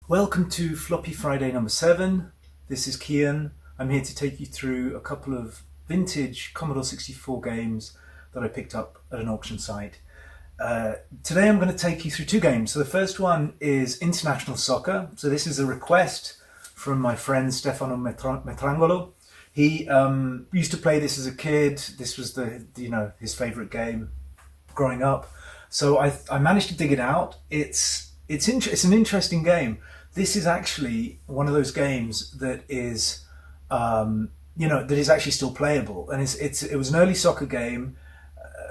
Welcome to Floppy Friday number 7. This is Kian. I'm here to take you through a couple of vintage Commodore 64 games that I picked up at an auction site. Today I'm going to take you through two games. So the first one is International Soccer. So this is a request from my friend Stefano Metrangolo. He used to play this as a kid. This was his favourite game growing up. So I managed to dig it out. It's an interesting game. This is actually one of those games that is, that is actually still playable, and it was an early soccer game.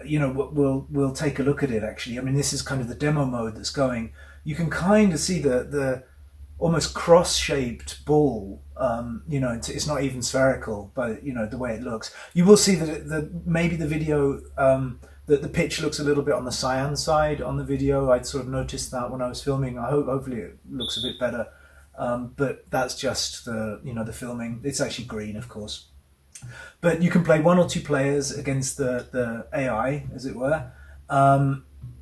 We'll take a look at it. Actually, I mean, this is kind of the demo mode that's going. You can kind of see the almost cross-shaped ball. It's not even spherical, but the way it looks. You will see that maybe the video. That the pitch looks a little bit on the cyan side on the video. I'd sort of noticed that when I was filming. Hopefully it looks a bit better, but that's just the filming. It's actually green, of course. But you can play one or two players against the AI, as it were.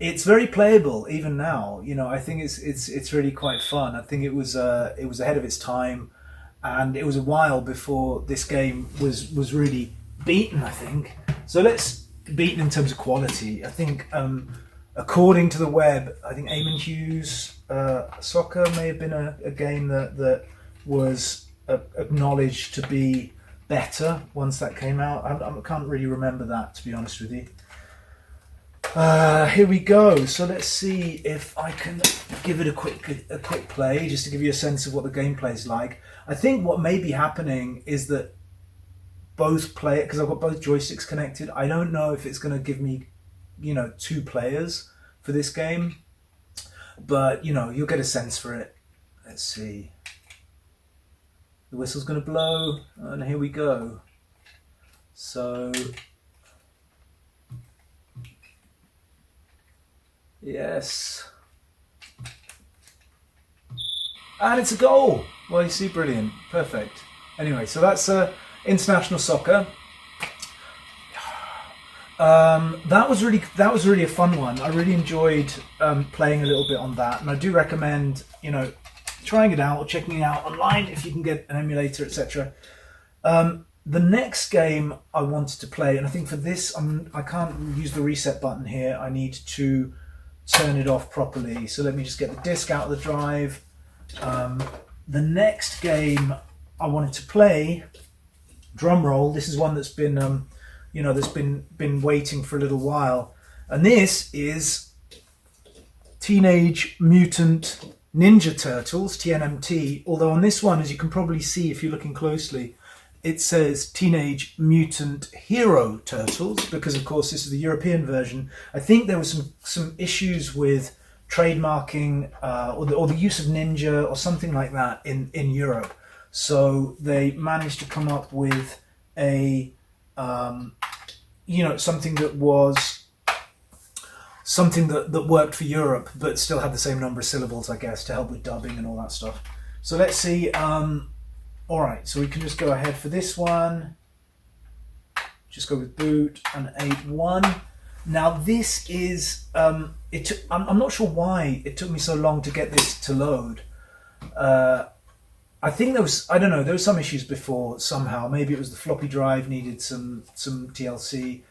It's very playable even now. I think it's really quite fun. I think it was ahead of its time, and it was a while before this game was really beaten, I think. So beaten in terms of quality. I think, according to the web, I think Eamon Hughes Soccer may have been a game that was acknowledged to be better once that came out. I can't really remember that, to be honest with you. Here we go. So let's see if I can give it a quick play, just to give you a sense of what the gameplay is like. I think what may be happening is that both play it, because I've got both joysticks connected. I don't know if it's going to give me, two players for this game, but you'll get a sense for it. Let's see. The whistle's going to blow, and here we go. So, yes, and it's a goal. Well, you see, brilliant, perfect. Anyway, so that's International Soccer. That was really a fun one. I really enjoyed playing a little bit on that, and I do recommend trying it out or checking it out online if you can get an emulator, etc. The next game I wanted to play, and I think for this I can't use the reset button here. I need to turn it off properly. So let me just get the disc out of the drive. The next game I wanted to play. Drum roll. This is one that's been, that's been waiting for a little while, and this is Teenage Mutant Ninja Turtles (TNMT). Although on this one, as you can probably see if you're looking closely, it says Teenage Mutant Hero Turtles, because of course this is the European version. I think there was some issues with trademarking or the use of ninja or something like that in Europe. So they managed to come up with a, something that was something that worked for Europe, but still had the same number of syllables, I guess, to help with dubbing and all that stuff. So let's see. All right, so we can just go ahead for this one. Just go with boot and 8.1. Now this is I'm not sure why it took me so long to get this to load. I think there was some issues before somehow. Maybe it was the floppy drive needed some TLC,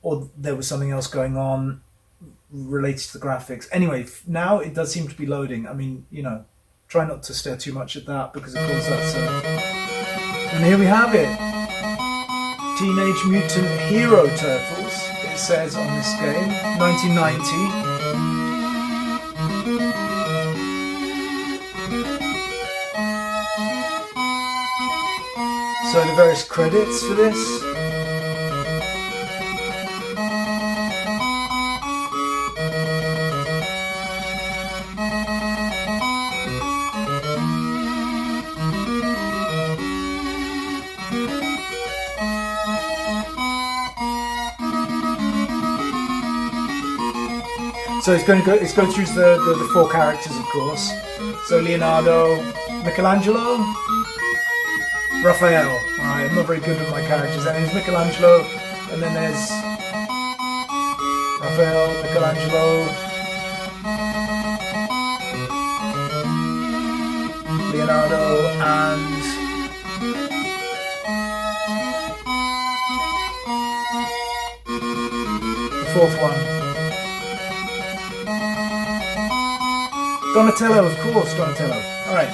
or there was something else going on related to the graphics. Anyway, now it does seem to be loading. I mean, try not to stare too much at that, because of course that's... And here we have it. Teenage Mutant Hero Turtles, it says on this game, 1990. So the various credits for this. So it's going through the four characters, of course. So Leonardo, Michelangelo, Raphael. Alright, I'm not very good with my characters. And there's Michelangelo, and then there's Raphael, Michelangelo. Leonardo, and the fourth one. Donatello, of course, Donatello. Alright.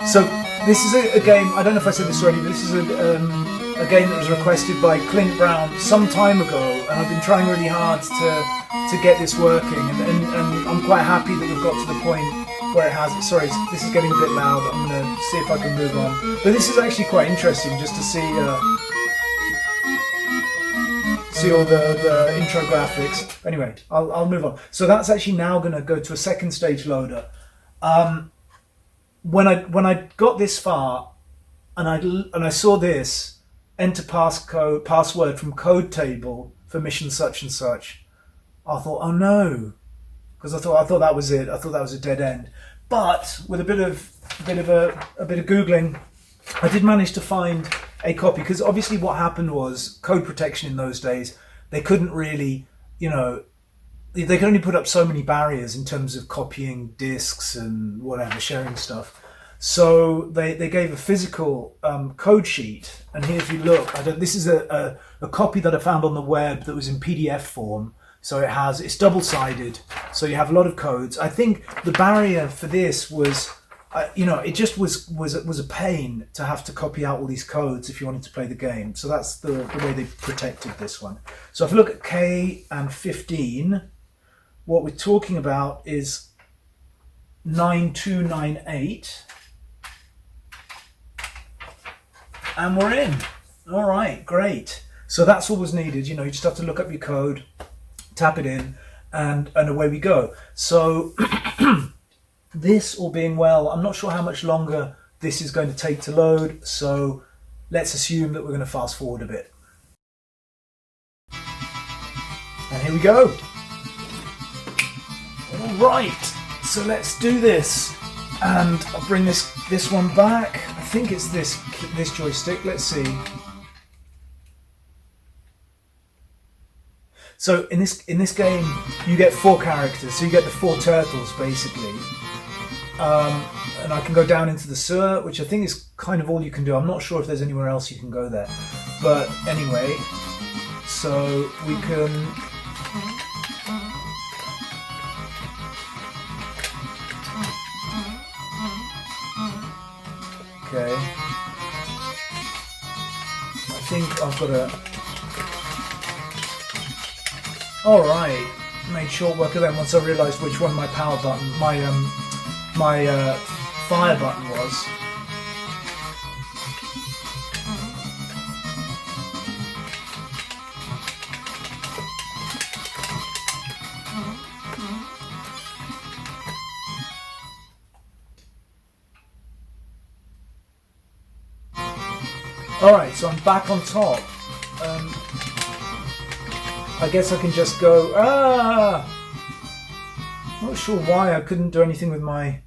So this is a game, I don't know if I said this already, but this is a game that was requested by Clint Brown some time ago, and I've been trying really hard to get this working, and I'm quite happy that we've got to the point where it has it. Sorry, this is getting a bit loud. I'm going to see if I can move on. But this is actually quite interesting just to see all the intro graphics. Anyway, I'll move on. So that's actually now going to go to a second stage loader. When I got this far and I saw this, enter password from code table for mission such and such, I thought, oh no, because I thought that was it. I thought that was a dead end. But with a bit of googling, I did manage to find a copy, because obviously what happened was code protection in those days, they couldn't really, they could only put up so many barriers in terms of copying disks and whatever, sharing stuff. So they gave a physical code sheet, and here if you look, this is a copy that I found on the web that was in PDF form. So it's double-sided, so you have a lot of codes. I think the barrier for this was, it just was a pain to have to copy out all these codes if you wanted to play the game. So that's the way they protected this one. So if you look at K and 15, what we're talking about is 9298. And we're in. All right, great. So that's all was needed. You just have to look up your code, tap it in, and away we go. So this all being well, I'm not sure how much longer this is going to take to load, so let's assume that we're going to fast forward a bit. And here we go. All right, so let's do this. And I'll bring this one back. I think it's this joystick. Let's see. So in this game, you get 4 characters. So you get the 4 turtles basically. And I can go down into the sewer, which I think is kind of all you can do. I'm not sure if there's anywhere else you can go there. But anyway, so we can. Okay. I think I've got a. Alright. Made short work of them once I realised which one my power button, my fire button was. Alright, so I'm back on top. I guess I can just go. Not sure why I couldn't do anything with my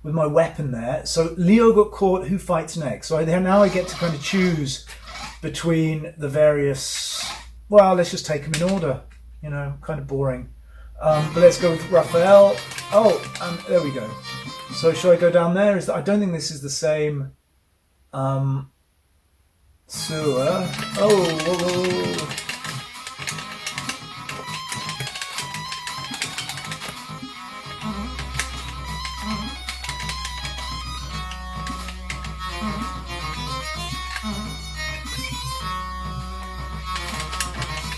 weapon there. So Leo got caught. Who fights next? So now I get to kind of choose between the various. Well, let's just take them in order. Kind of boring. But let's go with Raphael. Oh, and there we go. So shall I go down there? I don't think this is the same. Sewer. Oh, whoa, whoa.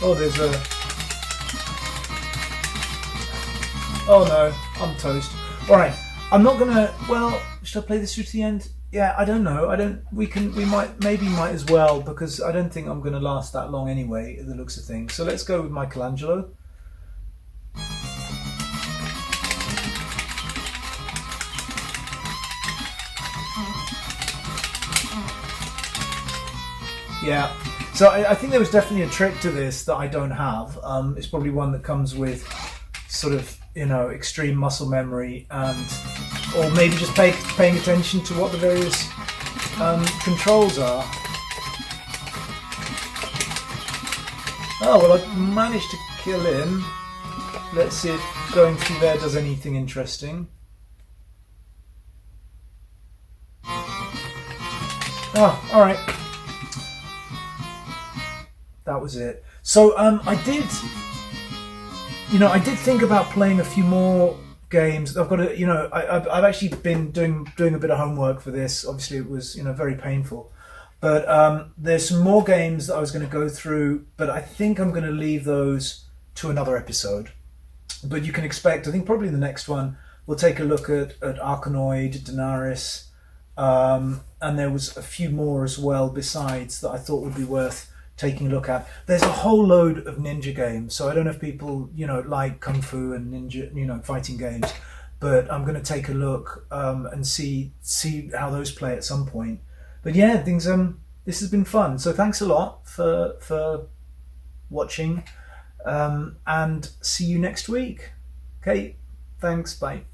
Oh, there's a. Oh no, I'm toast. All right, I'm not gonna. Well, should I play this through to the end? Yeah, I don't know. We might as well, because I don't think I'm going to last that long anyway, the looks of things. So let's go with Michelangelo. Yeah. So I think there was definitely a trick to this that I don't have. It's probably one that comes with sort of, extreme muscle memory, or maybe just paying attention to what the various controls are. Oh, well, I managed to kill him. Let's see if going through there does anything interesting. Oh, all right. That was it. So I did think about playing a few more games. I've got to, I've actually been doing a bit of homework for this. Obviously, it was very painful, but there's some more games that I was going to go through, but I think I'm going to leave those to another episode. But you can expect, I think probably the next one we'll take a look at Arkanoid, Daenerys, and there was a few more as well besides that I thought would be worth taking a look at. There's a whole load of ninja games, so I don't know if people like kung fu and ninja fighting games, but I'm going to take a look and see how those play at some point. But yeah, things this has been fun, so thanks a lot for watching, and see you next week. Okay, thanks, bye.